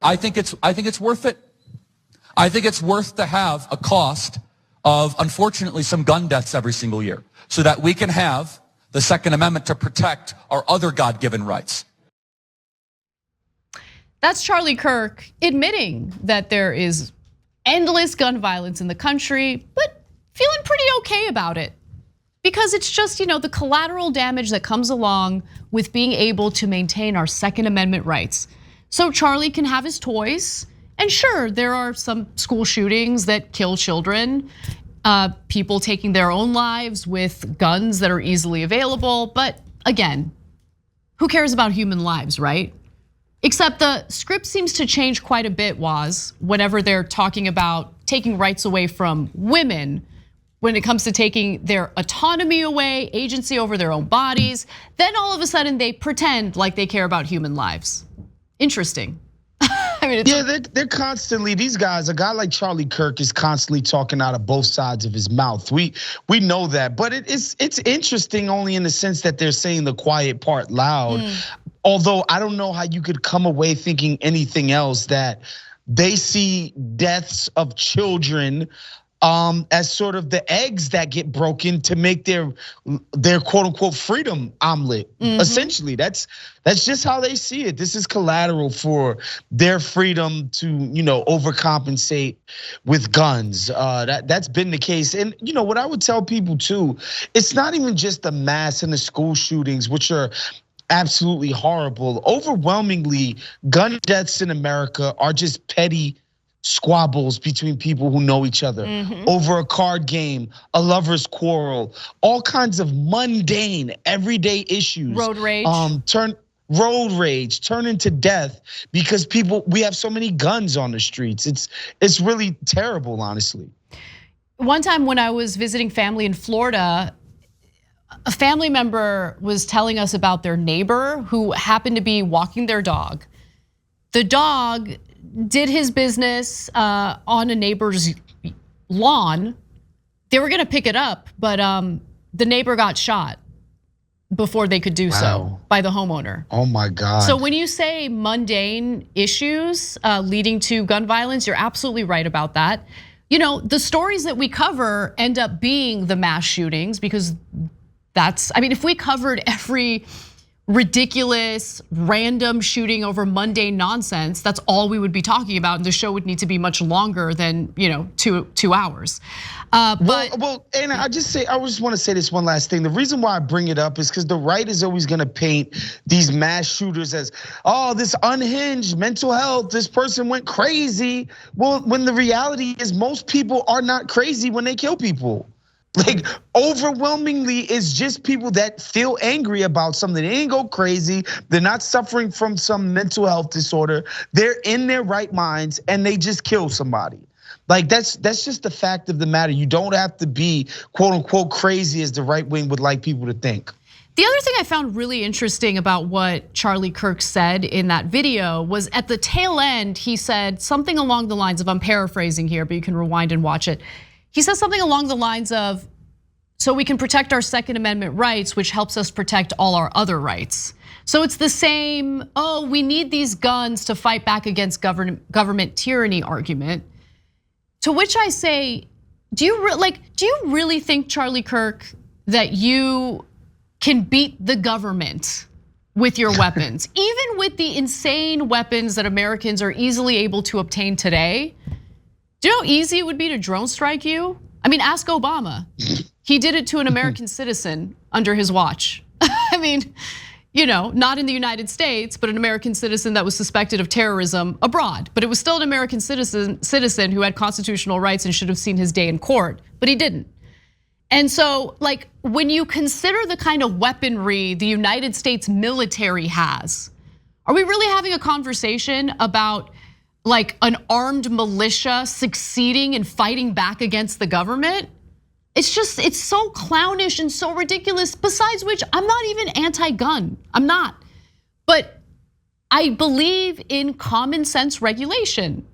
I think it's worth it. I think it's worth to have a cost of, unfortunately, some gun deaths every single year so that we can have the Second Amendment to protect our other God-given rights. That's Charlie Kirk admitting that there is endless gun violence in the country, but feeling pretty okay about it. Because it's just, the collateral damage that comes along with being able to maintain our Second Amendment rights. So Charlie can have his toys. And sure, there are some school shootings that kill children, people taking their own lives with guns that are easily available. But again, who cares about human lives, right? Except the script seems to change quite a bit, Waz, whenever they're talking about taking rights away from women, when it comes to taking their autonomy away, agency over their own bodies. Then all of a sudden they pretend like they care about human lives. Interesting. Yeah, they're constantly, these guys, a guy like Charlie Kirk is constantly talking out of both sides of his mouth. We know that, but it's interesting only in the sense that they're saying the quiet part loud. Although I don't know how you could come away thinking anything else, that they see deaths of children as sort of the eggs that get broken to make their quote unquote freedom omelet. Essentially, that's just how they see it. This is collateral for their freedom to overcompensate with guns. That's been the case. And what I would tell people too, it's not even just the mass and the school shootings, which are absolutely horrible. Overwhelmingly, gun deaths in America are just petty squabbles between people who know each other over a card game, a lover's quarrel, all kinds of mundane, everyday issues. Road rage. Road rage turn into death because we have so many guns on the streets. It's really terrible, honestly. One time when I was visiting family in Florida, a family member was telling us about their neighbor who happened to be walking their dog. The dog did his business on a neighbor's lawn. They were gonna pick it up, but the neighbor got shot before they could do so by the homeowner. Oh my God. So when you say mundane issues leading to gun violence, you're absolutely right about that. The stories that we cover end up being the mass shootings because if we covered every ridiculous, random shooting over mundane nonsense, that's all we would be talking about, and the show would need to be much longer than 2 hours. Well, and I just want to say this one last thing. The reason why I bring it up is because the right is always going to paint these mass shooters as, this unhinged mental health, this person went crazy. Well, when the reality is most people are not crazy when they kill people. Like overwhelmingly, it's just people that feel angry about something. They didn't go crazy. They're not suffering from some mental health disorder. They're in their right minds and they just kill somebody. Like that's just the fact of the matter. You don't have to be quote unquote crazy as the right wing would like people to think. The other thing I found really interesting about what Charlie Kirk said in that video was at the tail end, he said something along the lines of, I'm paraphrasing here, but you can rewind and watch it. He says something along the lines of, so we can protect our Second Amendment rights, which helps us protect all our other rights. So it's the same, we need these guns to fight back against government tyranny argument. To which I say, do you really think, Charlie Kirk, that you can beat the government with your weapons? Even with the insane weapons that Americans are easily able to obtain today, do you know how easy it would be to drone strike you? Ask Obama. He did it to an American citizen under his watch. Not in the United States, but an American citizen that was suspected of terrorism abroad. But it was still an American citizen who had constitutional rights and should have seen his day in court, but he didn't. And so, when you consider the kind of weaponry the United States military has, are we really having a conversation about an armed militia succeeding in fighting back against the government? It's so clownish and so ridiculous. Besides which, I'm not even anti-gun, I'm not. But I believe in common sense regulation.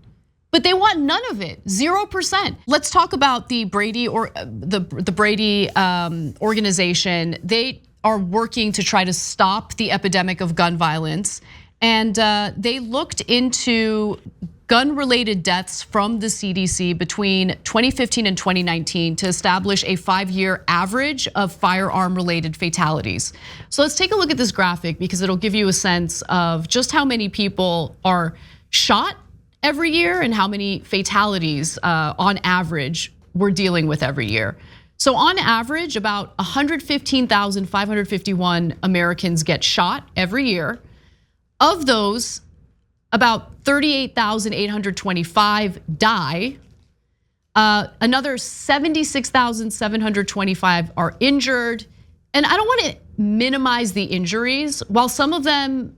But they want none of it, 0%. Let's talk about the Brady organization. They are working to try to stop the epidemic of gun violence. And they looked into gun-related deaths from the CDC between 2015 and 2019 to establish a 5-year average of firearm-related fatalities. So let's take a look at this graphic because it'll give you a sense of just how many people are shot every year and how many fatalities on average we're dealing with every year. So on average, about 115,551 Americans get shot every year. Of those, about 38,825 die. Another 76,725 are injured. And I don't want to minimize the injuries. While some of them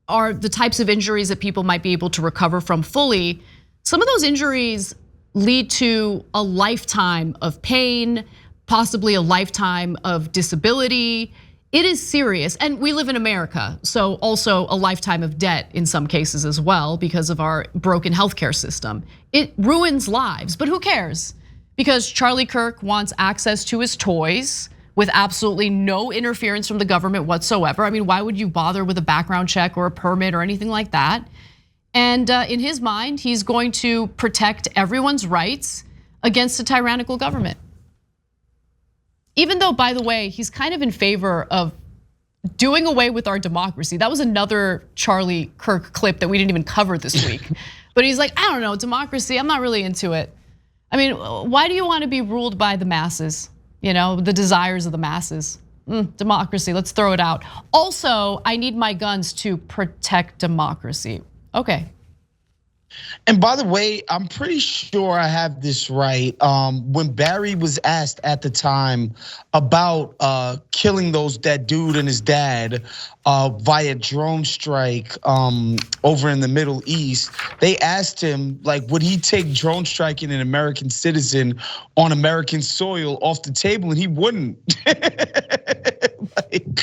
are the types of injuries that people might be able to recover from fully, some of those injuries lead to a lifetime of pain, possibly a lifetime of disability. It is serious, and we live in America, so also a lifetime of debt in some cases as well because of our broken healthcare system. It ruins lives, but who cares? Because Charlie Kirk wants access to his toys with absolutely no interference from the government whatsoever. I mean, why would you bother with a background check or a permit or anything like that? And in his mind, he's going to protect everyone's rights against a tyrannical government. Even though, by the way, he's kind of in favor of doing away with our democracy. That was another Charlie Kirk clip that we didn't even cover this week. But he's like, I don't know, democracy, I'm not really into it. I mean, why do you want to be ruled by the masses? You know, the desires of the masses. Democracy, let's throw it out. Also, I need my guns to protect democracy. Okay. And by the way, I'm pretty sure I have this right. When Barry was asked at the time about killing that dude and his dad via drone strike over in the Middle East, they asked him, like, would he take drone striking an American citizen on American soil off the table, and he wouldn't.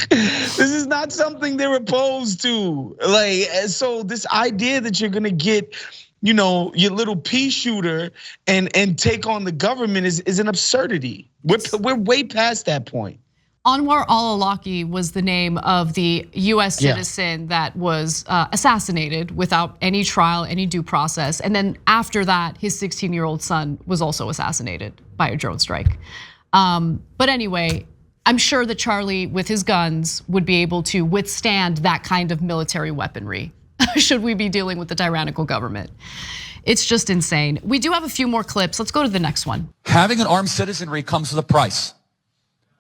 This is not something they're opposed to. Like, so this idea that you're gonna get, you know, your little pea shooter and take on the government is an absurdity. We're way past that point. Anwar al-Awlaki was the name of the US citizen that was assassinated without any trial, any due process. And then after that, his 16-year-old son was also assassinated by a drone strike. But anyway, I'm sure that Charlie, with his guns, would be able to withstand that kind of military weaponry. Should we be dealing with the tyrannical government? It's just insane. We do have a few more clips. Let's go to the next one. Having an armed citizenry comes with a price.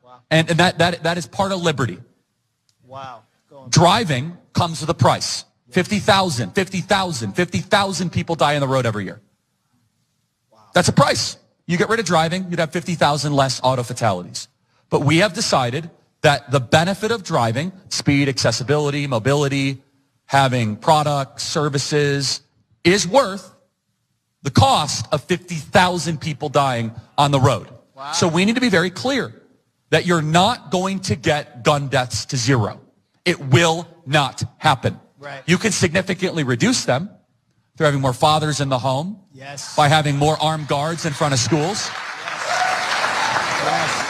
Wow. And that is part of liberty. Wow. Driving comes with a price. 50,000 people die on the road every year. Wow. That's a price. You get rid of driving, you'd have 50,000 less auto fatalities. But we have decided that the benefit of driving, speed, accessibility, mobility, having products, services, is worth the cost of 50,000 people dying on the road. Wow. So we need to be very clear that you're not going to get gun deaths to zero. It will not happen. Right. You can significantly reduce them through having more fathers in the home, yes, by having more armed guards in front of schools. Yes.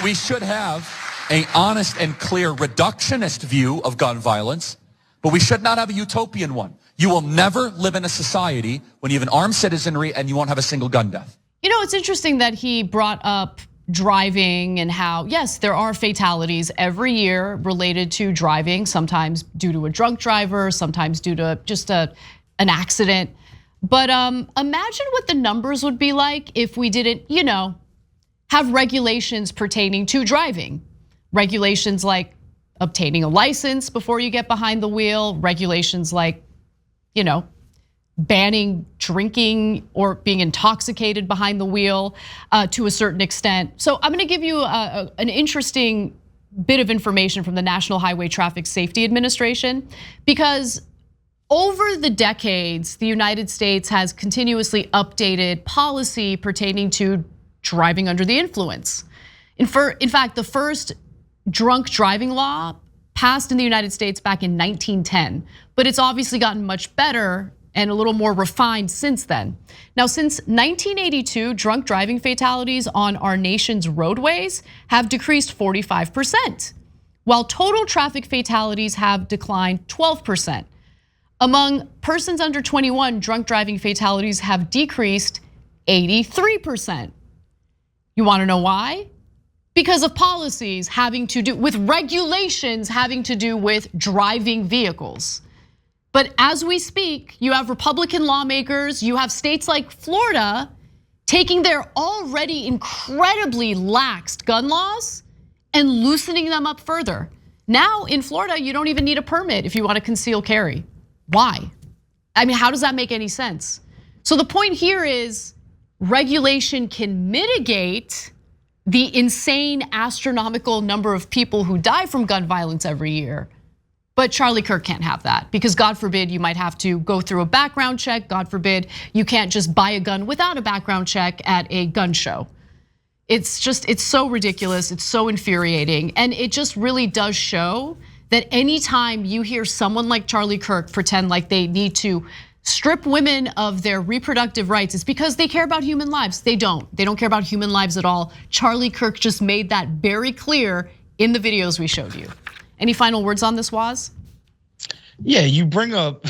We should have an honest and clear reductionist view of gun violence, but we should not have a utopian one. You will never live in a society when you have an armed citizenry and you won't have a single gun death. You know, it's interesting that he brought up driving and how, yes, there are fatalities every year related to driving, sometimes due to a drunk driver, sometimes due to just an accident. But imagine what the numbers would be like if we didn't, you know, have regulations pertaining to driving. Regulations like obtaining a license before you get behind the wheel, regulations like, you know, banning drinking or being intoxicated behind the wheel to a certain extent. So I'm gonna give you an interesting bit of information from the National Highway Traffic Safety Administration, because over the decades, the United States has continuously updated policy pertaining to driving under the influence. In fact, the first drunk driving law passed in the United States back in 1910, but it's obviously gotten much better and a little more refined since then. Now, since 1982, drunk driving fatalities on our nation's roadways have decreased 45%, while total traffic fatalities have declined 12%. Among persons under 21, drunk driving fatalities have decreased 83%. You wanna know why? Because of policies having to do with regulations having to do with driving vehicles. But as we speak, you have Republican lawmakers, you have states like Florida taking their already incredibly laxed gun laws and loosening them up further. Now in Florida, you don't even need a permit if you want to conceal carry. Why? I mean, how does that make any sense? So the point here is regulation can mitigate the insane astronomical number of people who die from gun violence every year. But Charlie Kirk can't have that because God forbid you might have to go through a background check. God forbid you can't just buy a gun without a background check at a gun show. It's so ridiculous, it's so infuriating. And it just really does show that anytime you hear someone like Charlie Kirk pretend like they need to strip women of their reproductive rights, it's because they care about human lives. They don't care about human lives at all. Charlie Kirk just made that very clear in the videos we showed you. Any final words on this, Waz? Yeah, you bring up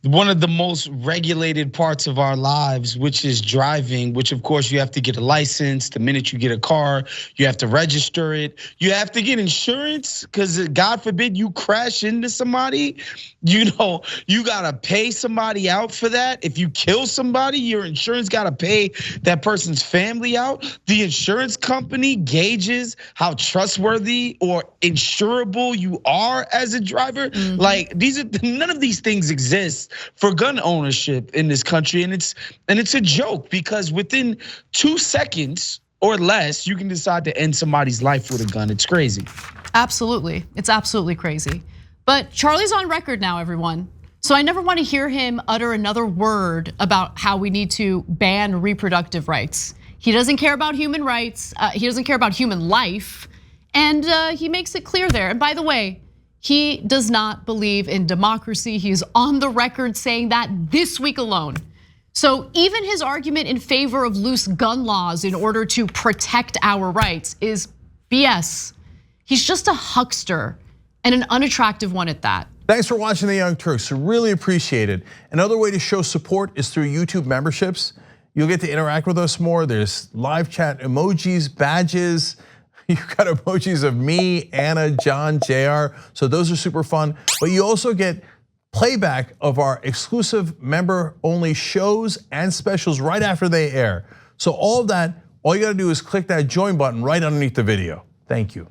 one of the most regulated parts of our lives, which is driving, which of course you have to get a license. The minute you get a car, you have to register it. You have to get insurance because God forbid you crash into somebody. You know, you gotta pay somebody out for that. If you kill somebody, your insurance gotta pay that person's family out. The insurance company gauges how trustworthy or insurable you are as a driver. Like none of these things exist for gun ownership in this country, and it's a joke because within 2 seconds or less, you can decide to end somebody's life with a gun. It's crazy. Absolutely, it's absolutely crazy. But Charlie's on record now, everyone. So I never want to hear him utter another word about how we need to ban reproductive rights. He doesn't care about human rights. He doesn't care about human life, and he makes it clear there. And by the way, he does not believe in democracy. He's on the record saying that this week alone. So even his argument in favor of loose gun laws in order to protect our rights is BS. He's just a huckster and an unattractive one at that. Thanks for watching The Young Turks, really appreciate it. Another way to show support is through YouTube memberships. You'll get to interact with us more. There's live chat emojis, badges. You've got emojis of me, Anna, John, JR. So those are super fun. But you also get playback of our exclusive member-only shows and specials right after they air. So all of that, all you gotta do is click that join button right underneath the video. Thank you.